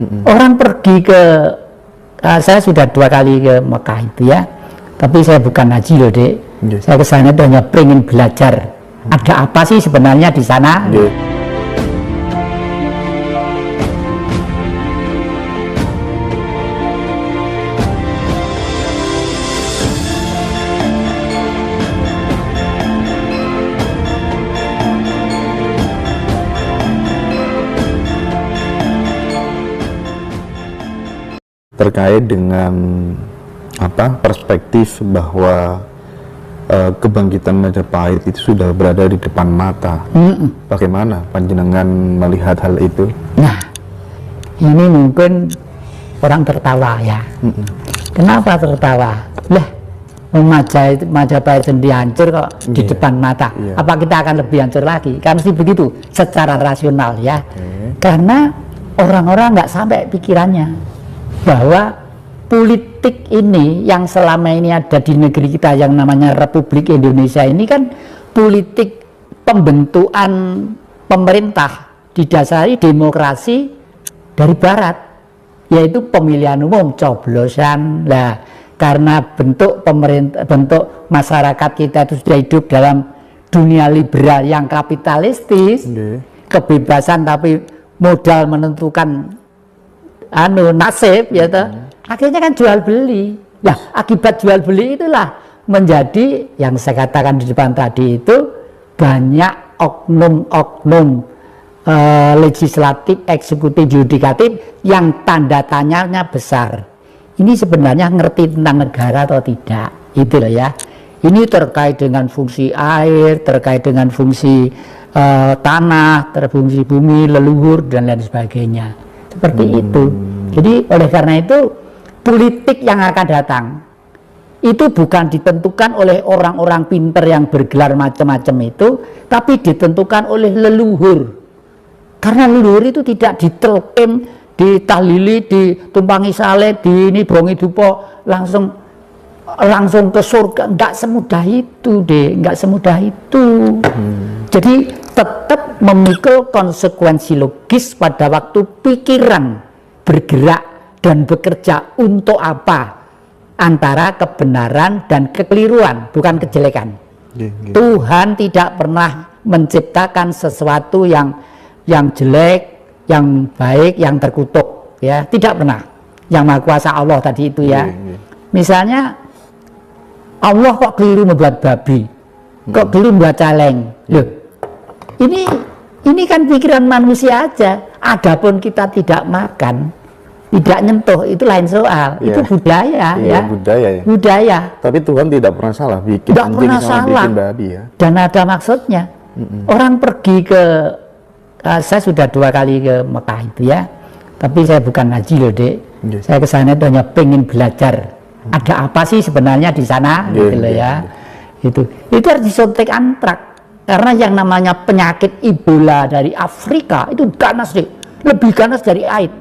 Orang pergi ke saya sudah 2 kali ke Mekah itu ya, tapi saya bukan haji loh dek. Saya kesana itu hanya pengen belajar ada apa sih sebenarnya di sana. Terkait dengan perspektif bahwa kebangkitan Majapahit itu sudah berada di depan mata. Bagaimana panjenengan melihat hal itu? Nah, ini mungkin orang tertawa ya. Kenapa tertawa? Lah, Majapahit sendiri hancur kok di depan mata. Apa kita akan lebih hancur lagi? Kan mesti begitu secara rasional ya. Karena orang-orang nggak sampai pikirannya bahwa politik ini yang selama ini ada di negeri kita yang namanya Republik Indonesia ini kan politik pembentukan pemerintah didasari demokrasi dari barat, yaitu pemilihan umum, coblosan. Lah, karena bentuk pemerintah, bentuk masyarakat kita itu sudah hidup dalam dunia liberal yang kapitalistis, kebebasan tapi modal menentukan nasib ya toh. Akhirnya kan jual beli. Nah, akibat jual beli itulah menjadi yang saya katakan di depan tadi itu banyak oknum-oknum legislatif, eksekutif, yudikatif yang tanda tanyanya besar. Ini sebenarnya ngerti tentang negara atau tidak? Itu loh ya. Ini terkait dengan fungsi air, terkait dengan fungsi tanah, terfungsi bumi, leluhur dan lain sebagainya. Seperti itu. Jadi oleh karena itu politik yang akan datang itu bukan ditentukan oleh orang-orang pinter yang bergelar macam-macam itu, tapi ditentukan oleh leluhur. Karena leluhur itu tidak ditelkim, ditahlili, ditumpangi saleh, di ini bongi dupo langsung ke surga. Enggak semudah itu deh, enggak semudah itu. Jadi tetap memikul konsekuensi logis pada waktu pikiran bergerak dan bekerja untuk apa, antara kebenaran dan kekeliruan, bukan kejelekan. Tuhan tidak pernah menciptakan sesuatu yang jelek, yang baik, yang terkutuk ya, tidak pernah. Yang Maha Kuasa Allah tadi itu ya. Misalnya Allah kok keliru membuat babi, kok keliru membuat celeng. Loh, ini kan pikiran manusia aja. Adapun kita tidak makan, tidak nyentuh, itu lain soal. Itu budaya ya. Budaya. Tapi Tuhan tidak pernah salah bikin anjing sama bikin babi ya. Dan ada maksudnya. Orang pergi ke saya sudah 2 kali ke Mekah itu ya. Tapi saya bukan haji loh dek. Saya ke sana itu hanya pengen belajar ada apa sih sebenarnya di sana gitu loh ya. Itu harus disuntik antrak. Karena yang namanya penyakit Ebola dari Afrika itu ganas deh, lebih ganas dari AIDS.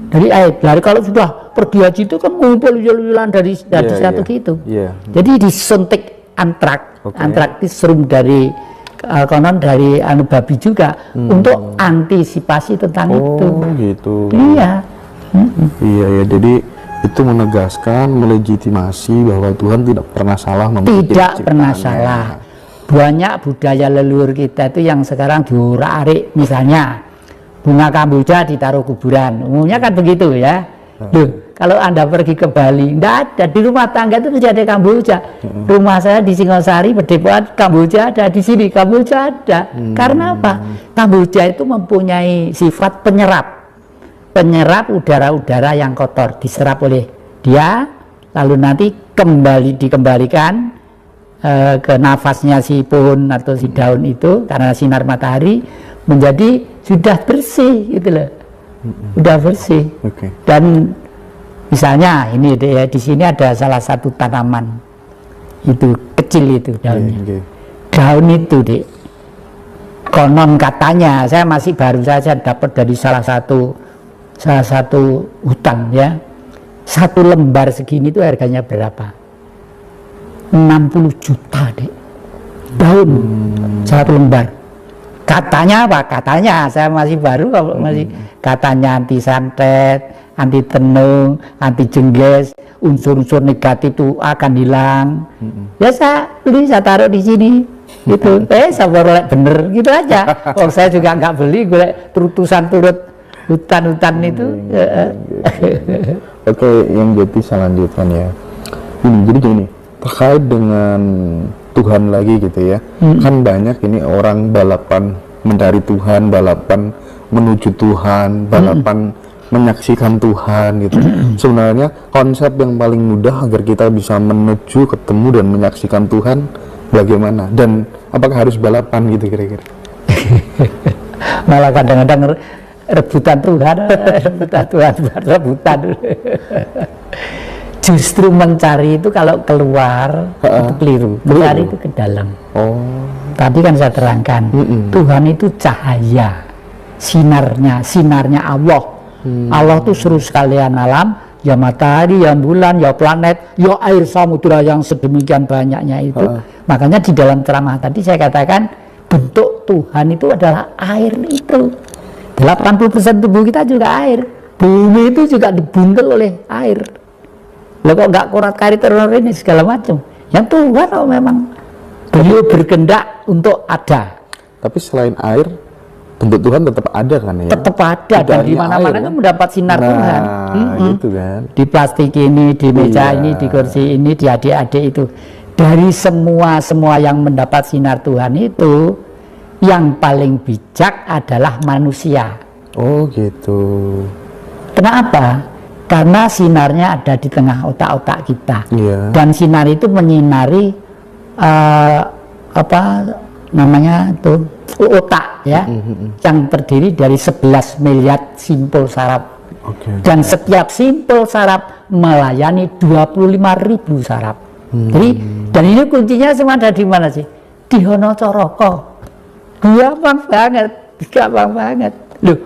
Dari kalau sudah pergi haji itu kan ngumpul yulan dari satu gitu. Jadi disuntik antrak, antrak itu serum dari konon dari babi juga untuk antisipasi tentang itu. Gitu. Iya. Iya, jadi itu menegaskan, melegitimasi bahwa Tuhan tidak pernah salah. Tidak pernah salah. Banyak budaya leluhur kita itu yang sekarang diurak-arik, misalnya bunga kamboja ditaruh kuburan, umumnya kan begitu ya. Loh, kalau Anda pergi ke Bali, enggak ada, di rumah tangga itu tidak ada kamboja. Rumah saya di Singosari, Berdepoan, kamboja ada, di sini kamboja ada. Karena apa? Kamboja itu mempunyai sifat penyerap udara-udara yang kotor, diserap oleh dia, lalu nanti dikembalikan ke nafasnya si pohon atau si daun itu karena sinar matahari menjadi sudah bersih gitu loh, sudah bersih. Dan misalnya ini ya, di sini ada salah satu tanaman itu kecil itu daunnya, daun itu dek, konon katanya saya masih baru saja dapat dari salah satu hutan ya, 1 lembar segini itu harganya berapa? 60 juta dek, daun 1 lembar. Katanya apa? Katanya saya masih baru kalau masih katanya anti santet, anti tenung, anti jengges, unsur-unsur negatif itu akan hilang. Ya saya beli, saya taruh di sini. Gitu. Saya boleh bener gitu aja. Oh saya juga nggak beli, gue terutusan turut hutan-hutan itu. Oke, yang jadi selanjutnya ya. Jadi gini, terkait dengan Tuhan lagi gitu ya. Kan banyak ini orang balapan mencari Tuhan, balapan menuju Tuhan, balapan menyaksikan Tuhan gitu. Sebenarnya konsep yang paling mudah agar kita bisa menuju, ketemu dan menyaksikan Tuhan bagaimana? Dan apakah harus balapan gitu kira-kira? Malah kadang-kadang rebutan Tuhan, rebutan. Justru mencari itu kalau keluar itu keliru, mencari itu ke dalam. Tadi kan saya terangkan, Tuhan itu cahaya, sinarnya Allah. Allah itu seluruh sekalian alam, ya matahari, ya bulan, ya planet, ya air samudra yang sedemikian banyaknya itu. Makanya di dalam ceramah tadi saya katakan bentuk Tuhan itu adalah air itu. 80% tubuh kita juga air. Bumi itu juga dibuntel oleh air. Loh kok nggak korat-karit ini segala macam. Yang Tuhan memang beliau berkehendak untuk ada. Tapi selain air, bentuk Tuhan tetap ada kan ya? Tetap ada, dan di mana-mana kan mendapat sinar Tuhan. Gitu kan. Di plastik ini, di meja ini, di kursi ini, di adik-adik itu. Dari semua yang mendapat sinar Tuhan itu, yang paling bijak adalah manusia. Oh gitu. Kenapa? Karena sinarnya ada di tengah otak-otak kita. Dan sinar itu menyinari otak ya, yang terdiri dari 11 miliar simpul saraf. Dan setiap simpul saraf melayani 25.000 saraf. Jadi, dan ini kuncinya semua ada di mana sih? Di Honocoroko. Gampang banget. Loh,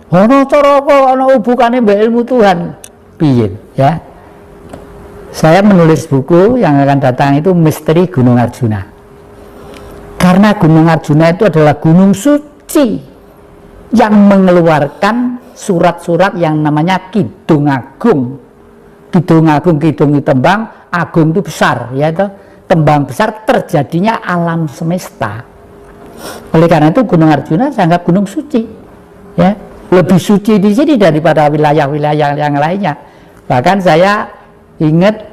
Honocoroko ana hubungannya mbak ilmu Tuhan. Piye ya? Saya menulis buku yang akan datang itu Misteri Gunung Arjuna. Karena Gunung Arjuna itu adalah gunung suci yang mengeluarkan surat-surat yang namanya Kidung Agung. Kidung Agung, Kidung itu tembang, Agung itu besar, ya itu tembang besar terjadinya alam semesta. Oleh karena itu Gunung Arjuna saya anggap gunung suci, ya lebih suci di sini daripada wilayah-wilayah yang lainnya. Bahkan saya ingat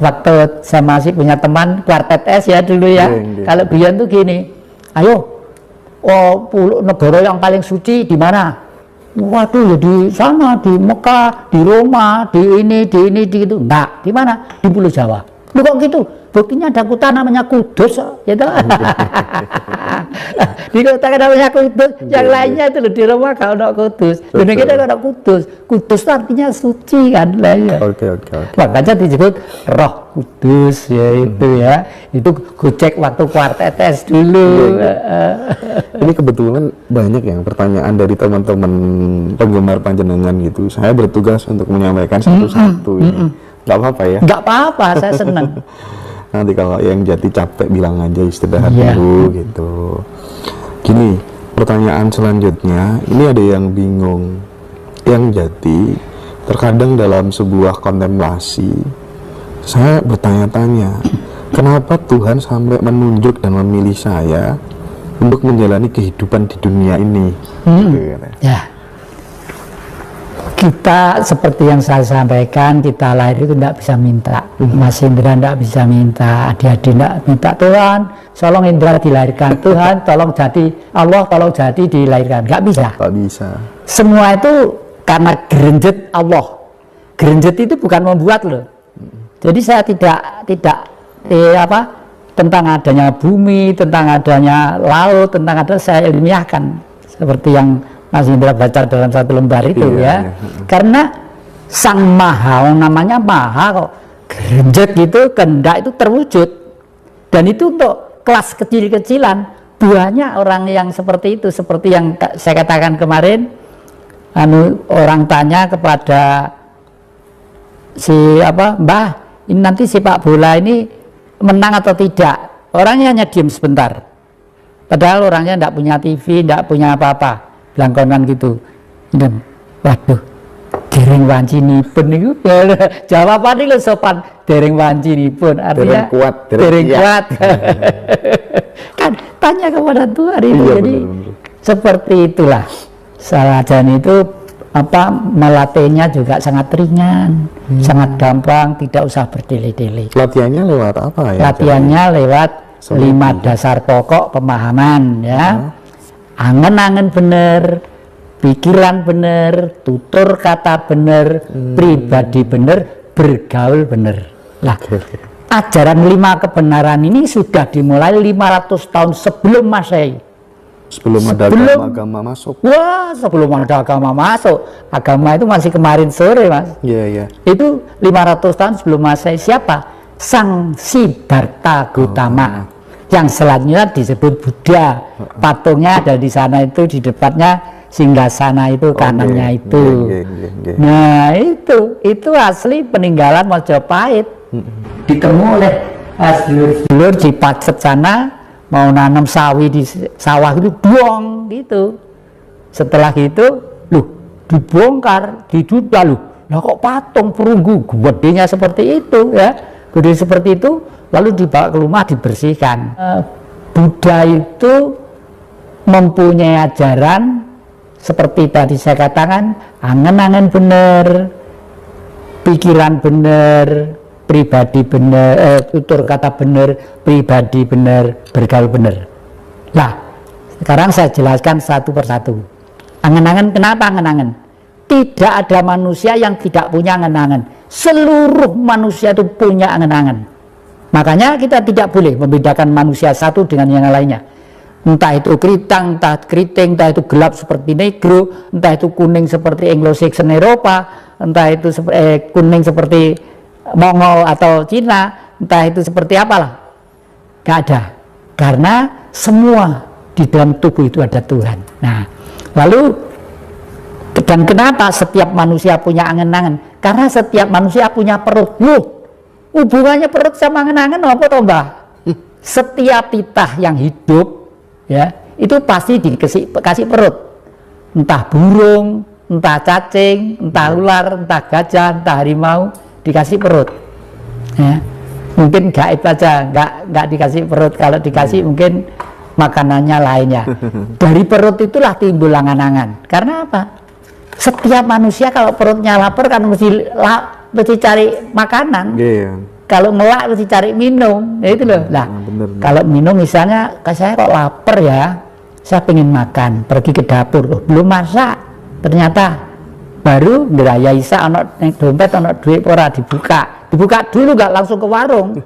waktu saya masih punya teman Quartet S ya dulu ya, kalau Bian tuh gini, ayo, negara yang paling suci di mana? Waduh, ya di sana, di Mekah, di Roma, di ini, di itu. Enggak, di mana? Di Pulau Jawa. Lu kok gitu? Buktinya ada kota namanya Kudus, gitu. Di kota namanya Kudus, yang lainnya itu loh, di Roma kalau ada Kudus. Di kita ada Kudus. Kudus itu artinya suci kan lah ya. Oke. Makanya disebut Roh Kudus ya itu ya. Itu gue cek waktu Quartet S dulu. Ini kebetulan banyak yang pertanyaan dari teman-teman penggemar panjenengan gitu. Saya bertugas untuk menyampaikan satu-satu ini. Gak apa-apa ya? Gak apa-apa, saya senang. Nanti kalau yang jadi capek bilang aja istirahat dulu gitu. Gini, pertanyaan selanjutnya, ini ada yang bingung. Yang jadi, terkadang dalam sebuah kontemplasi, saya bertanya-tanya, kenapa Tuhan sampai menunjuk dan memilih saya untuk menjalani kehidupan di dunia ini? Gitu, ya. Kita seperti yang saya sampaikan, kita lahir itu tidak bisa minta. Mas Indra tidak bisa minta, adik-adik tidak minta, Tuhan tolong Indra dilahirkan, Tuhan tolong jadi, Allah tolong jadi dilahirkan. Nggak bisa. Nggak bisa. Semua itu karena gerenjet Allah. Gerenjet itu bukan membuat loh. Jadi saya tidak tentang adanya bumi, tentang adanya laut, tentang adanya saya ilmiahkan seperti yang Mas Indra baca dalam satu lembar itu ya. Karena Sang Maha, namanya Maha kok, gerenjet gitu, kehendak itu terwujud. Dan itu untuk kelas kecil-kecilan. Banyak orang yang seperti itu, seperti yang saya katakan kemarin, orang tanya kepada Mbah, ini nanti sepak bola ini menang atau tidak? Orangnya hanya diam sebentar. Padahal orangnya tidak punya TV, tidak punya apa-apa, belangkonan gitu. Dan waduh, dereng wancinipun niku. Jawaban iki sopan, dereng wancinipun. Artinya dereng kuat. Kan tanya kepada Tuhan itu. Iya, jadi benar. seperti itulah. Salajan itu melatihnya juga sangat ringan, sangat gampang, tidak usah berdele-dele. Latihannya lewat apa ya? Latihannya lewat 5 dasar pokok pemahaman ya. Angen-angen bener, pikiran bener, tutur kata bener, pribadi bener, bergaul bener. Lah, ajaran 5 kebenaran ini sudah dimulai 500 tahun sebelum Masehi. Sebelum ada agama masuk. Wah, sebelum ada agama masuk. Agama itu masih kemarin sore, Mas. Iya, iya. Itu 500 tahun sebelum Masehi. Siapa? Sang Siddhartha Gautama. Yang selanjutnya disebut Buddha. Patungnya ada di sana itu, di depannya singgasana itu, kanannya itu. Nah, itu asli peninggalan Majapahit. Ditemu oleh sedulur-sedulur di Pacet sana, mau nanam sawi di sawah itu buang gitu. Setelah gitu, dibongkar, diduga lah kok patung perunggu gedenya seperti itu ya, gede seperti itu, lalu dibawa ke rumah dibersihkan. Buddha itu mempunyai ajaran seperti tadi saya katakan, angen-angen bener, pikiran bener, pribadi bener, tutur kata bener, pribadi bener, bergaul bener. Lah, sekarang saya jelaskan satu persatu. Angen-angen, kenapa angen-angen? Tidak ada manusia yang tidak punya angen-angen. Seluruh manusia itu punya angen-angen. Makanya kita tidak boleh membedakan manusia satu dengan yang lainnya. Entah itu kritang, entah keriting, entah itu gelap seperti negro, entah itu kuning seperti Anglo-Saxon Eropa, entah itu kuning seperti Mongol atau Cina, entah itu seperti apalah, gak ada, karena semua di dalam tubuh itu ada Tuhan. Nah, lalu dan kenapa setiap manusia punya angen-angen? Karena setiap manusia punya perut. Hubungannya perut sama angen-angen apa toh, Mbah? Setiap titah yang hidup ya, itu pasti dikasih perut. Entah burung, entah cacing, entah ular, entah gajah, entah harimau, dikasih perut ya. Mungkin gaib aja, nggak dikasih perut. Kalau dikasih mungkin makanannya lainnya. Dari perut itulah timbul angan-angan. Karena apa? Setiap manusia kalau perutnya lapar kan mesti cari makanan. Kalau ngelak mesti cari minum, ya itu loh. Nah, kalau minum misalnya, saya kok lapar ya, saya pengen makan, pergi ke dapur, belum masak, ternyata baru ngeraya isa anak dompet anak duit ora dibuka dulu, nggak langsung ke warung.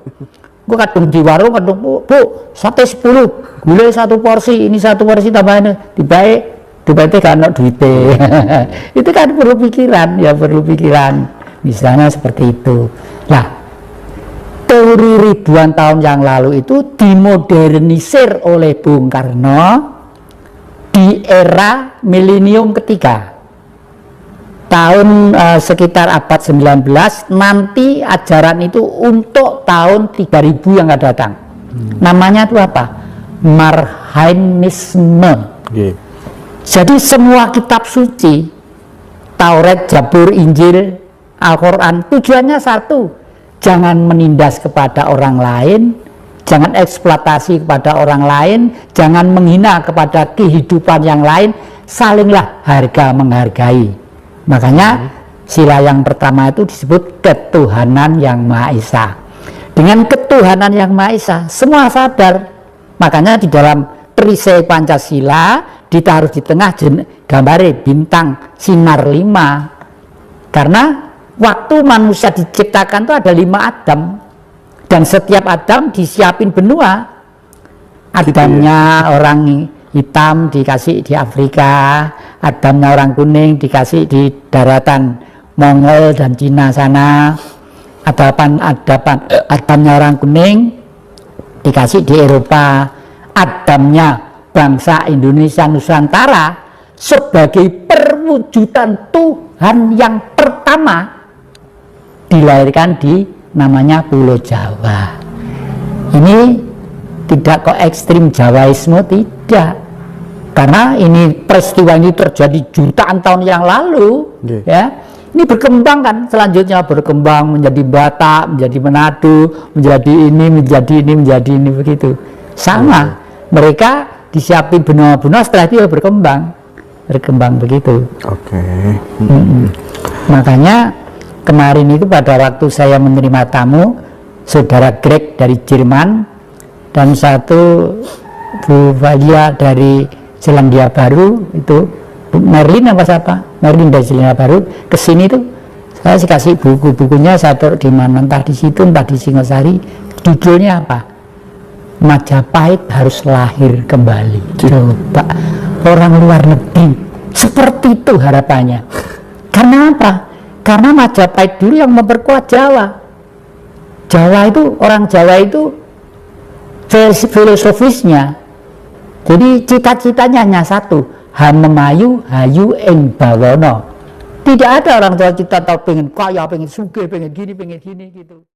Gua kadung di warung, kadung bu sate 10 gulai 1 porsi, ini 1 porsi tambahin dibaik dompetnya kan anak duitnya. Itu kan perlu pikiran ya, perlu pikiran misalnya seperti itu. Nah, teori ribuan tahun yang lalu itu dimodernisir oleh Bung Karno di era milenium ketiga. Tahun sekitar abad 19, nanti ajaran itu untuk tahun 3000 yang akan datang. Namanya itu apa? Marhainisme. Jadi semua kitab suci, Taurat, Zabur, Injil, Al-Quran, tujuannya satu, jangan menindas kepada orang lain, jangan eksploitasi kepada orang lain, jangan menghina kepada kehidupan yang lain, salinglah harga menghargai. Makanya sila yang pertama itu disebut ketuhanan yang Maha Esa. Dengan ketuhanan yang Maha Esa, semua sadar. Makanya di dalam perisai Pancasila ditaruh di tengah gambare bintang sinar 5. Karena waktu manusia diciptakan itu ada 5 Adam, dan setiap Adam disiapin benua. Adamnya orang hitam dikasih di Afrika, Adamnya orang kuning dikasih di daratan Mongol dan Cina sana, Adamnya orang kuning dikasih di Eropa, Adamnya bangsa Indonesia Nusantara sebagai perwujudan Tuhan yang pertama dilahirkan di namanya Pulau Jawa. Ini tidak kok ekstrim Jawaisme, tidak. Tidak, karena ini peristiwa ini terjadi jutaan tahun yang lalu, ya. Ini berkembang kan, selanjutnya berkembang menjadi Batak, menjadi Manado, menjadi ini begitu. Sama, mereka disiapin benua-benua, setelah itu ya berkembang begitu. Makanya kemarin itu pada waktu saya menerima tamu, saudara Greg dari Jerman dan satu Bu Valia dari Selandia Baru, itu Merlin apa siapa? Merlin dari Selandia Baru kesini tuh, saya kasih bukunya, saya taruh di mana, entah di situ, entah di Singosari. Judulnya apa? Majapahit harus lahir kembali. Coba orang luar negeri seperti itu harapannya. Karena apa? Karena Majapahit dulu yang memperkuat Jawa. Orang Jawa itu filosofisnya. Jadi cita-citanya hanya satu, hamemayu hayu ing bawono. Tidak ada orang tua cita tahu pengen kaya, pengen sugih, pengen gini gitu.